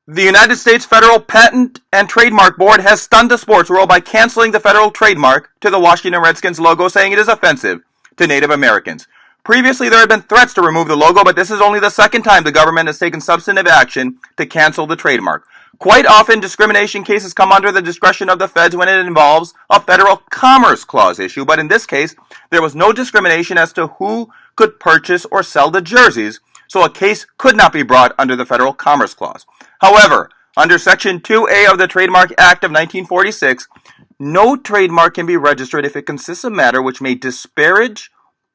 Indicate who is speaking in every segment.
Speaker 1: The United States Federal Patent and Trademark Board has stunned the sports world by canceling the federal trademark to the Washington Redskins logo, saying it is offensive to Native Americans. Previously, there had been threats to remove the logo, but this is only the second time the government has taken substantive action to cancel the trademark. Quite often, discrimination cases come under the discretion of the feds when it involves a federal Commerce Clause issue, but in this case, there was no discrimination as to who could purchase or sell the jerseys, so a case could not be brought under the Federal Commerce Clause. However, under Section 2A of the Trademark Act of 1946, no trademark can be registered if it consists of matter which may disparage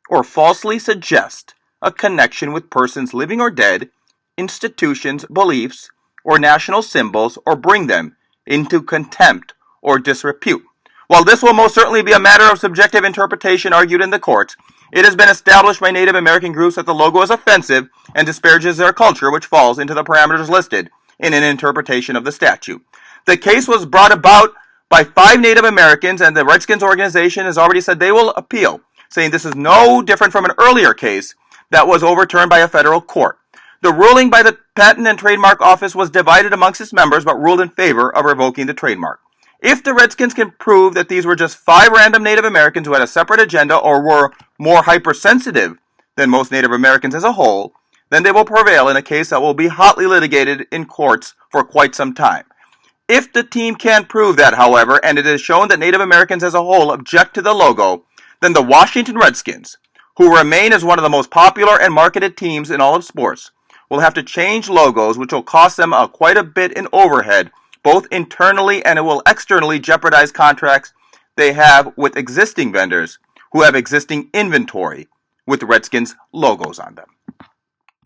Speaker 1: or falsely suggest a connection with persons living or dead, institutions, beliefs, or national symbols, or bring them into contempt or disrepute. While this will most certainly be a matter of subjective interpretation argued in the courts, it has been established by Native American groups that the logo is offensive and disparages their culture, which falls into the parameters listed in an interpretation of the statute. The case was brought about by 5 Native Americans, and the Redskins organization has already said they will appeal, saying this is no different from an earlier case that was overturned by a federal court. The ruling by the Patent and Trademark Office was divided amongst its members, but ruled in favor of revoking the trademark. If the Redskins can prove that these were just 5 random Native Americans who had a separate agenda or were more hypersensitive than most Native Americans as a whole, then they will prevail in a case that will be hotly litigated in courts for quite some time. If the team can't prove that, however, and it is shown that Native Americans as a whole object to the logo, then the Washington Redskins, who remain as one of the most popular and marketed teams in all of sports, will have to change logos, which will cost them quite a bit in overhead, both internally and it will externally jeopardize contracts they have with existing vendors who have existing inventory with Redskins logos on them.